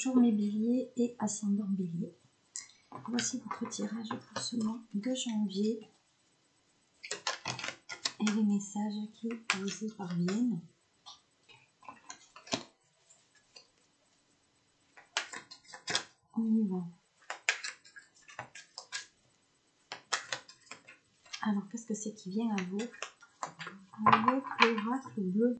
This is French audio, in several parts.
Bonjour mes béliers et ascendant bélier. Voici votre tirage pour ce mois de janvier et les messages qui vous y parviennent. On y va. Alors qu'est-ce que c'est qui vient à vous avec l'oracle bleu?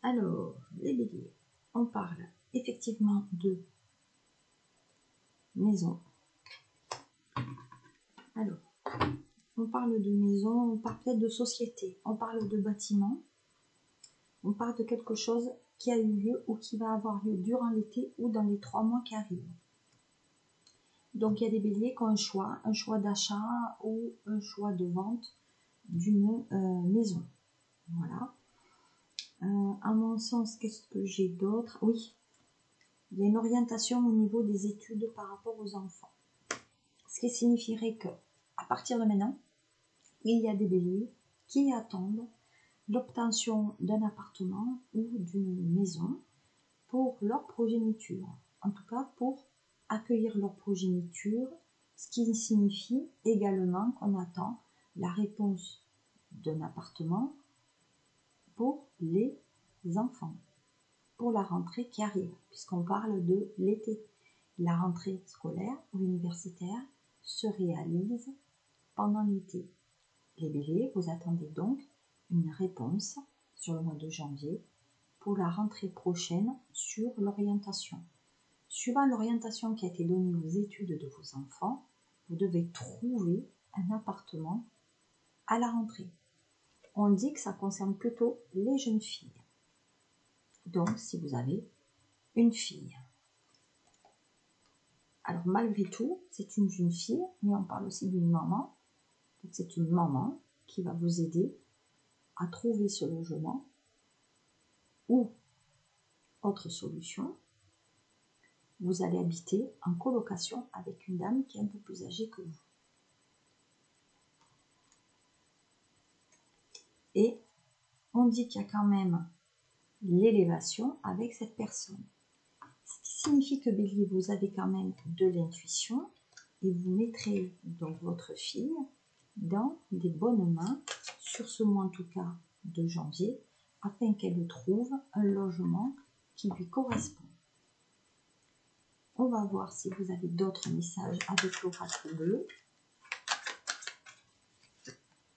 Alors, les béliers, on parle effectivement de maison. Alors, on parle de maison, on parle peut-être de société, on parle de bâtiment, on parle de quelque chose qui a eu lieu ou qui va avoir lieu durant l'été ou dans les 3 mois qui arrivent. Donc, il y a des béliers qui ont un choix d'achat ou un choix de vente d'une maison. Voilà. À mon sens, qu'est-ce que j'ai d'autre? Oui, il y a une orientation au niveau des études par rapport aux enfants. Ce qui signifierait que, à partir de maintenant, il y a des béliers qui attendent l'obtention d'un appartement ou d'une maison pour leur progéniture. En tout cas, pour accueillir leur progéniture, ce qui signifie également qu'on attend la réponse d'un appartement pour les enfants, pour la rentrée qui arrive, puisqu'on parle de l'été. La rentrée scolaire ou universitaire se réalise pendant l'été. Les béliers, vous attendez donc une réponse sur le mois de janvier pour la rentrée prochaine sur l'orientation. Suivant l'orientation qui a été donnée aux études de vos enfants, vous devez trouver un appartement à la rentrée. On dit que ça concerne plutôt les jeunes filles. Donc, si vous avez une fille. Alors, malgré tout, c'est une jeune fille, mais on parle aussi d'une maman. Donc, c'est une maman qui va vous aider à trouver ce logement ou, autre solution, vous allez habiter en colocation avec une dame qui est un peu plus âgée que vous. Et on dit qu'il y a quand même l'élévation avec cette personne. Ce qui signifie que bélier, vous avez quand même de l'intuition et vous mettrez donc votre fille dans des bonnes mains sur ce mois en tout cas de janvier afin qu'elle trouve un logement qui lui correspond. On va voir si vous avez d'autres messages avec l'oracle bleu.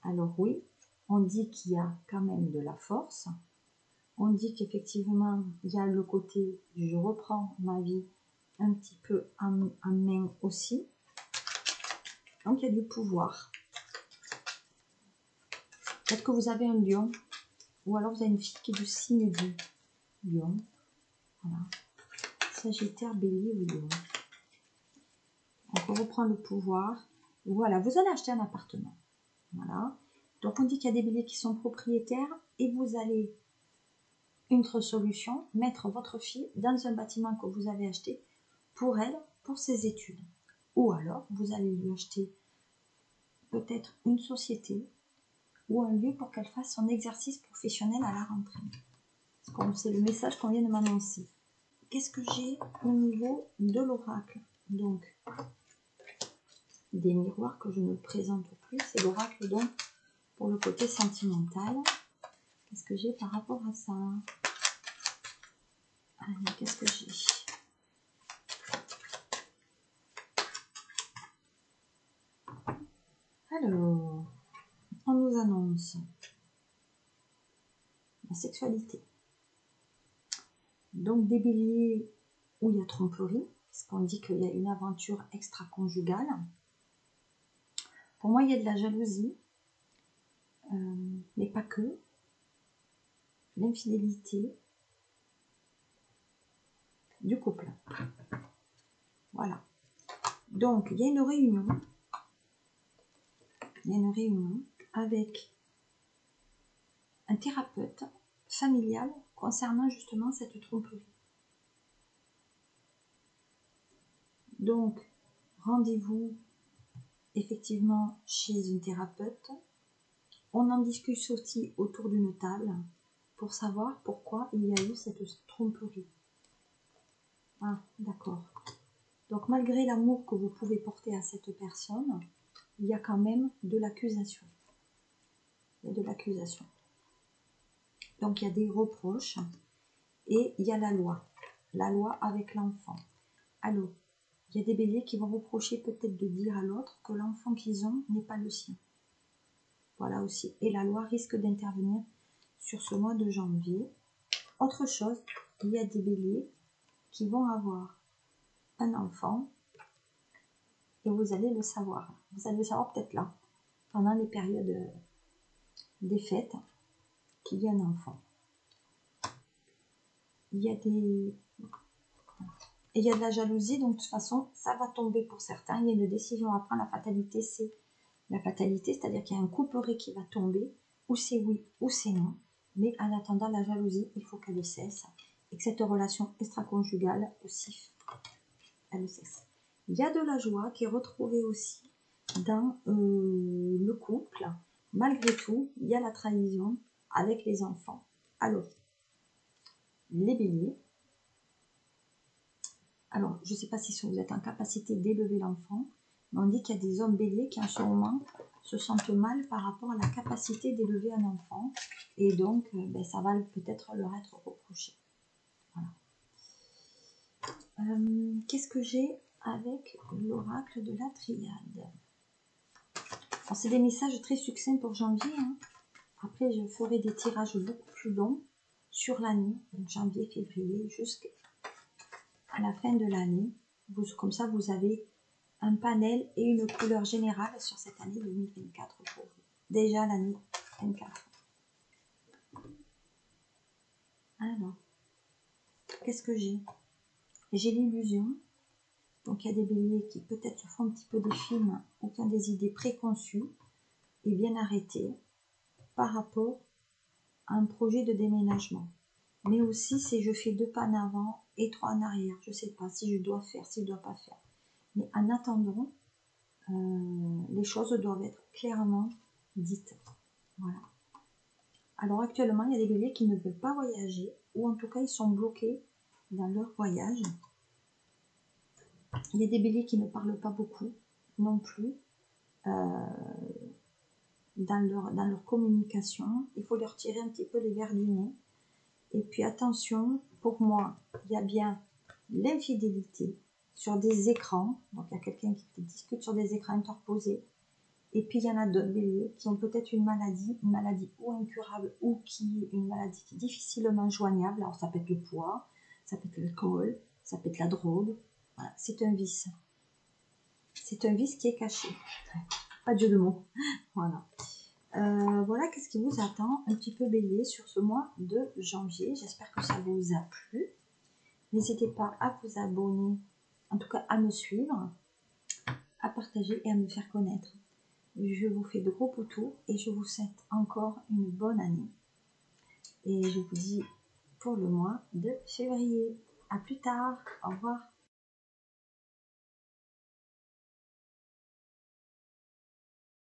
Alors oui, on dit qu'il y a quand même de la force. On dit qu'effectivement, il y a le côté « je reprends ma vie » un petit peu en main aussi. Donc, il y a du pouvoir. Peut-être que vous avez un lion, ou alors vous avez une fille qui est du signe du lion. Voilà. Sagittaire, bélier ou lion. Donc, on reprend le pouvoir. Voilà, vous allez acheter un appartement. Voilà. Donc, on dit qu'il y a des béliers qui sont propriétaires et vous allez... Une autre solution, mettre votre fille dans un bâtiment que vous avez acheté pour elle, pour ses études. Ou alors, vous allez lui acheter peut-être une société ou un lieu pour qu'elle fasse son exercice professionnel à la rentrée. C'est le message qu'on vient de m'annoncer. Qu'est-ce que j'ai au niveau de l'oracle? Donc, des miroirs que je ne présente plus. C'est l'oracle donc pour le côté sentimental. Qu'est-ce que j'ai par rapport à ça? Allez, qu'est-ce que j'ai? Alors, on nous annonce la sexualité. Donc, des béliers où il y a tromperie, parce qu'on dit qu'il y a une aventure extra-conjugale. Pour moi, il y a de la jalousie, mais pas que. L'infidélité du couple. Voilà. Donc, il y a une réunion. Il y a une réunion avec un thérapeute familial concernant justement cette tromperie. Donc, rendez-vous effectivement chez une thérapeute. On en discute aussi autour d'une table pour savoir pourquoi il y a eu cette tromperie. Ah, d'accord. Donc malgré l'amour que vous pouvez porter à cette personne, il y a quand même de l'accusation. Il y a de l'accusation. Donc il y a des reproches et il y a la loi. La loi avec l'enfant. Alors, il y a des béliers qui vont reprocher peut-être de dire à l'autre que l'enfant qu'ils ont n'est pas le sien. Voilà aussi. Et la loi risque d'intervenir sur ce mois de janvier. Autre chose, il y a des béliers qui vont avoir un enfant et vous allez le savoir. Vous allez le savoir peut-être là, pendant les périodes des fêtes, qu'il y a un enfant. Il y a de la jalousie, donc de toute façon, ça va tomber pour certains. Il y a une décision à prendre. La fatalité, c'est la fatalité, c'est-à-dire qu'il y a un couperet qui va tomber, ou c'est oui, ou c'est non. Mais en attendant, la jalousie, il faut qu'elle cesse. Et que cette relation extra-conjugale aussi, elle cesse. Il y a de la joie qui est retrouvée aussi dans le couple. Malgré tout, il y a la trahison avec les enfants. Alors, les béliers. Alors, je ne sais pas si vous êtes en capacité d'élever l'enfant, mais on dit qu'il y a des hommes béliers qui en ce moment se sentent mal par rapport à la capacité d'élever un enfant. Et donc, ça va peut-être leur être reproché. Voilà. Qu'est-ce que j'ai avec l'oracle de la triade? C'est des messages très succincts pour janvier. Hein. Après, je ferai des tirages beaucoup plus longs sur l'année, donc janvier, février, jusqu'à la fin de l'année. Comme ça, vous avez un panel et une couleur générale sur cette année 2024 pour vous. Déjà l'année 24. Alors, qu'est-ce que j'ai? J'ai l'illusion. Donc, il y a des béliers qui peut-être font un petit peu des films ou qui ont des idées préconçues et bien arrêtées par rapport à un projet de déménagement. Mais aussi, c'est je fais 2 pas en avant et 3 en arrière. Je ne sais pas si je dois faire, si je ne dois pas faire. Mais en attendant, les choses doivent être clairement dites. Voilà. Alors actuellement, il y a des béliers qui ne veulent pas voyager, ou en tout cas, ils sont bloqués dans leur voyage. Il y a des béliers qui ne parlent pas beaucoup non plus dans leur communication. Il faut leur tirer un petit peu les verres du nez. Et puis attention, pour moi, il y a bien l'infidélité sur des écrans. Donc il y a quelqu'un qui discute sur des écrans interposés. Et puis il y en a d'autres béliers qui ont peut-être une maladie ou incurable ou une maladie qui est difficilement joignable. Alors ça peut être le poids, ça peut être l'alcool, ça peut être la drogue. Voilà, c'est un vice. C'est un vice qui est caché. Pas de jeu de mots. Voilà. Voilà, qu'est-ce qui vous attend un petit peu bélier sur ce mois de janvier. J'espère que ça vous a plu. N'hésitez pas à vous abonner, en tout cas à me suivre, à partager et à me faire connaître. Je vous fais de gros poutous et je vous souhaite encore une bonne année. Et je vous dis pour le mois de février. À plus tard. Au revoir.